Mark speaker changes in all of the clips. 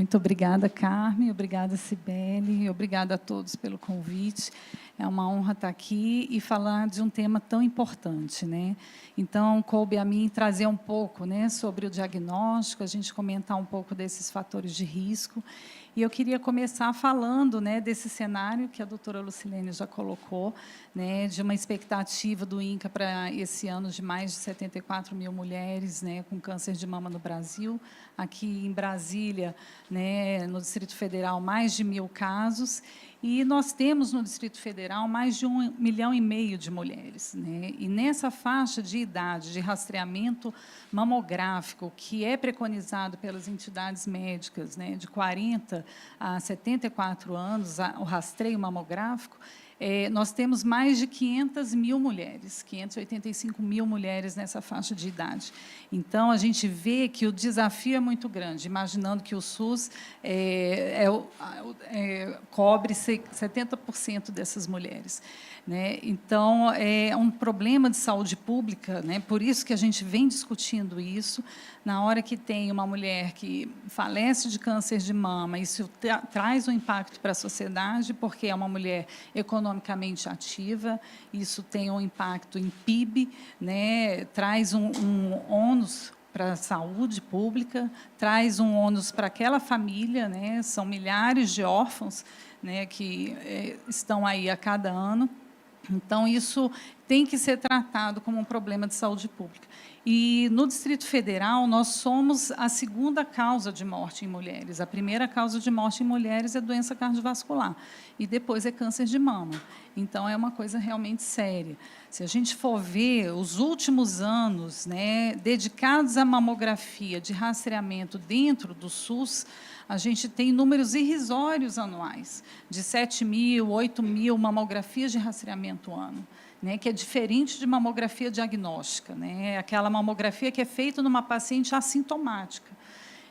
Speaker 1: Muito obrigada, Carmen, obrigada, Cibele, obrigada a todos pelo convite. É uma honra estar aqui e falar de um tema tão importante, né? Então, coube a mim trazer um pouco, né, sobre o diagnóstico, a gente comentar um pouco desses fatores de risco. E eu queria começar falando, né, desse cenário que a doutora Lucilene já colocou, né, de uma expectativa do INCA para esse ano de mais de 74 mil mulheres, né, com câncer de mama no Brasil. Aqui em Brasília, né, no Distrito Federal, mais de 1.000 casos. E nós temos no Distrito Federal mais de 1,5 milhão de mulheres, né? E nessa faixa de idade de rastreamento mamográfico, que é preconizado pelas entidades médicas, né, de 40 a 74 anos, o rastreio mamográfico, nós temos mais de 500 mil mulheres, 585 mil mulheres nessa faixa de idade. Então, a gente vê que o desafio é muito grande, imaginando que o SUS cobre 70% dessas mulheres, né? Então, é um problema de saúde pública, né? Por isso que a gente vem discutindo isso. Na hora que tem uma mulher que falece de câncer de mama, isso traz um impacto para a sociedade, porque é uma mulher economicamente ativa, isso tem um impacto em PIB, né? Traz um ônus para a saúde pública, traz um ônus para aquela família, né? São milhares de órfãos, né, que estão aí a cada ano. Então, isso tem que ser tratado como um problema de saúde pública. E, no Distrito Federal, nós somos a segunda causa de morte em mulheres. A primeira causa de morte em mulheres é doença cardiovascular, e depois é câncer de mama. Então, é uma coisa realmente séria. Se a gente for ver os últimos anos, né, dedicados à mamografia de rastreamento dentro do SUS, a gente tem números irrisórios anuais, de 7.000, 8.000 mamografias de rastreamento ano, né, que é diferente de mamografia diagnóstica, né, aquela mamografia que é feita numa paciente assintomática.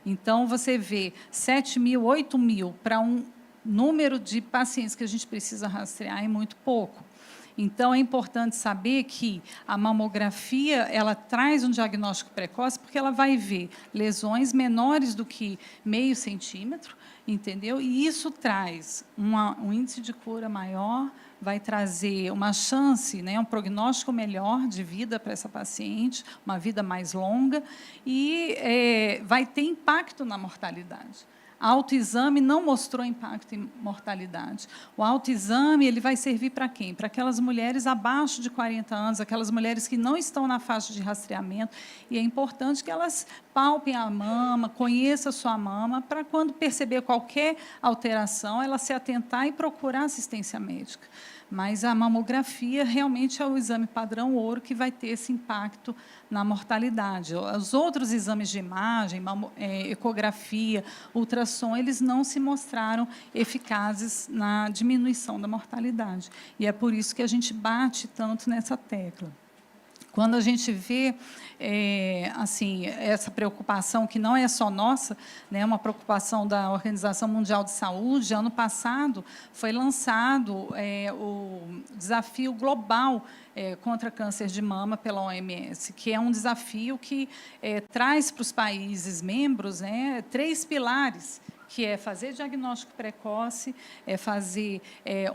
Speaker 1: Então, você vê 7.000, 8.000 para um número de pacientes que a gente precisa rastrear é muito pouco. Então, é importante saber que a mamografia ela traz um diagnóstico precoce, porque ela vai ver lesões menores do que meio centímetro, entendeu? E isso traz um índice de cura maior, vai trazer uma chance, né, um prognóstico melhor de vida para essa paciente, uma vida mais longa, e vai ter impacto na mortalidade. O autoexame não mostrou impacto em mortalidade. O autoexame ele vai servir para quem? Para aquelas mulheres abaixo de 40 anos, aquelas mulheres que não estão na faixa de rastreamento, e é importante que elas palpem a mama, conheçam a sua mama, para quando perceber qualquer alteração, ela se atentar e procurar assistência médica. Mas a mamografia realmente é o exame padrão ouro que vai ter esse impacto na mortalidade. Os outros exames de imagem, ecografia, ultrassom, eles não se mostraram eficazes na diminuição da mortalidade. E é por isso que a gente bate tanto nessa tecla. Quando a gente vê assim, essa preocupação, que não é só nossa, né, uma preocupação da Organização Mundial de Saúde, ano passado foi lançado o desafio global contra câncer de mama pela OMS, que é um desafio que traz para os países membros, né, 3 pilares, que é fazer diagnóstico precoce, fazer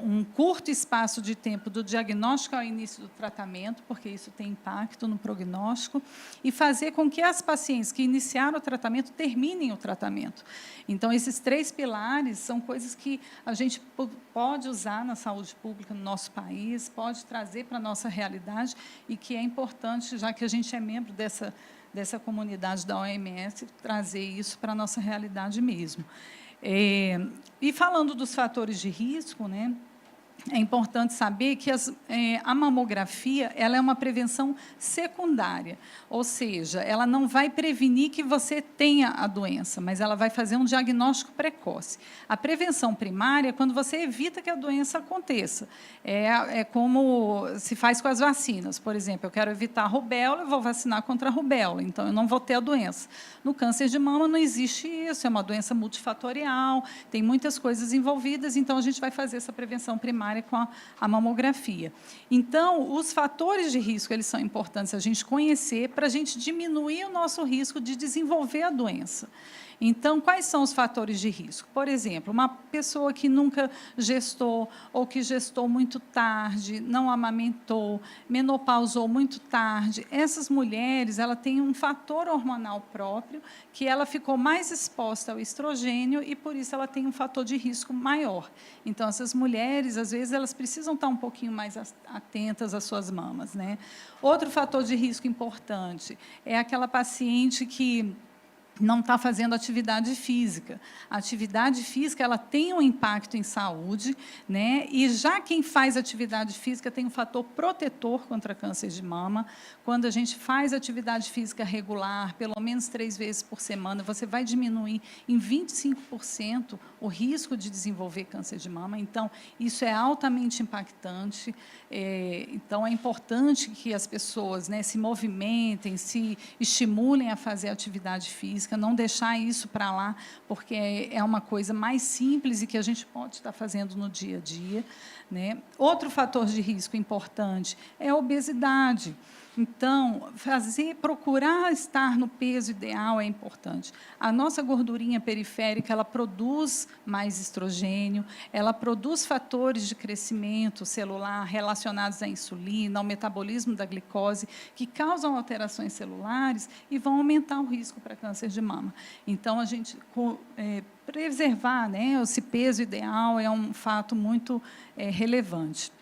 Speaker 1: um curto espaço de tempo do diagnóstico ao início do tratamento, porque isso tem impacto no prognóstico, e fazer com que as pacientes que iniciaram o tratamento terminem o tratamento. Então, esses 3 pilares são coisas que a gente pode usar na saúde pública no nosso país, pode trazer para a nossa realidade, e que é importante, já que a gente é membro dessa comunidade da OMS, trazer isso para a nossa realidade mesmo. E falando dos fatores de risco, né, é importante saber que a mamografia ela é uma prevenção secundária, ou seja, ela não vai prevenir que você tenha a doença, mas ela vai fazer um diagnóstico precoce. A prevenção primária é quando você evita que a doença aconteça. É como se faz com as vacinas. Por exemplo, eu quero evitar a rubéola, eu vou vacinar contra a rubéola, então eu não vou ter a doença. No câncer de mama não existe isso, é uma doença multifatorial, tem muitas coisas envolvidas, então a gente vai fazer essa prevenção primária com a mamografia. Então, os fatores de risco eles são importantes a gente conhecer para a gente diminuir o nosso risco de desenvolver a doença. Então, quais são os fatores de risco? Por exemplo, uma pessoa que nunca gestou ou que gestou muito tarde, não amamentou, menopausou muito tarde, essas mulheres, ela tem um fator hormonal próprio que ela ficou mais exposta ao estrogênio e, por isso, ela tem um fator de risco maior. Então, essas mulheres, às vezes, elas precisam estar um pouquinho mais atentas às suas mamas, né? Outro fator de risco importante é aquela paciente que não está fazendo atividade física. A atividade física ela tem um impacto em saúde, né? E já quem faz atividade física tem um fator protetor contra câncer de mama. Quando a gente faz atividade física regular, pelo menos 3 vezes por semana, você vai diminuir em 25% o risco de desenvolver câncer de mama. Então, isso é altamente impactante. Então, é importante que as pessoas, né, se movimentem, se estimulem a fazer atividade física, não deixar isso para lá, porque é uma coisa mais simples e que a gente pode estar fazendo no dia a dia, né? Outro fator de risco importante é a obesidade. Então, procurar estar no peso ideal é importante. A nossa gordurinha periférica, ela produz mais estrogênio, ela produz fatores de crescimento celular relacionados à insulina, ao metabolismo da glicose, que causam alterações celulares e vão aumentar o risco para câncer de mama. Então, a gente preservar, né, esse peso ideal é um fato muito relevante.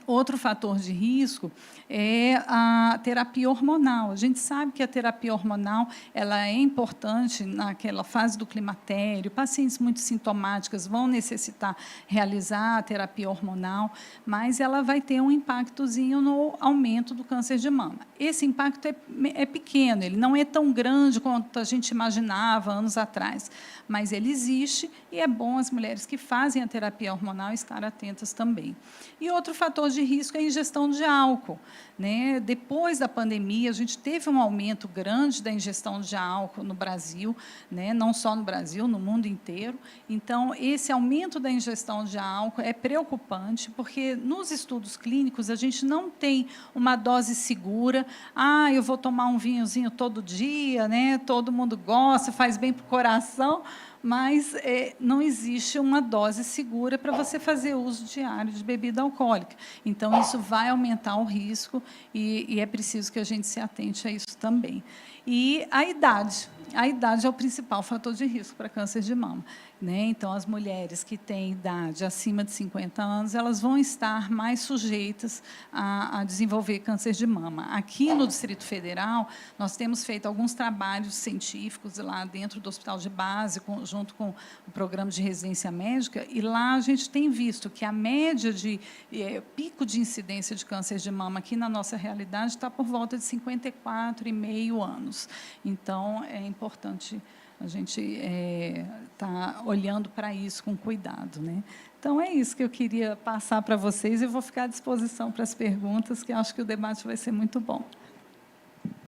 Speaker 1: Outro fator de risco é a terapia hormonal. A gente sabe que a terapia hormonal ela é importante naquela fase do climatério. Pacientes muito sintomáticas vão necessitar realizar a terapia hormonal, mas ela vai ter um impactozinho no aumento do câncer de mama. Esse impacto é pequeno, ele não é tão grande quanto a gente imaginava anos atrás, mas ele existe e é bom as mulheres que fazem a terapia hormonal estar atentas também. E outro fator de risco é a ingestão de álcool, né? Depois da pandemia, a gente teve um aumento grande da ingestão de álcool no Brasil, né? Não só no Brasil, no mundo inteiro. Então, esse aumento da ingestão de álcool é preocupante, porque nos estudos clínicos a gente não tem uma dose segura. Ah, eu vou tomar um vinhozinho todo dia, né? Todo mundo gosta, faz bem para o coração, mas não existe uma dose segura para você fazer uso diário de bebida alcoólica. Então, isso vai aumentar o risco e é preciso que a gente se atente a isso também. E a idade. A idade é o principal fator de risco para câncer de mama, né? Então, as mulheres que têm idade acima de 50 anos, elas vão estar mais sujeitas a desenvolver câncer de mama. Aqui no Distrito Federal, nós temos feito alguns trabalhos científicos lá dentro do Hospital de Base, junto com o programa de residência médica, e lá a gente tem visto que a média de pico de incidência de câncer de mama aqui na nossa realidade está por volta de 54,5 anos. Então, é importante a gente estar olhando para isso com cuidado, né? Então, é isso que eu queria passar para vocês e vou ficar à disposição para as perguntas, que acho que o debate vai ser muito bom.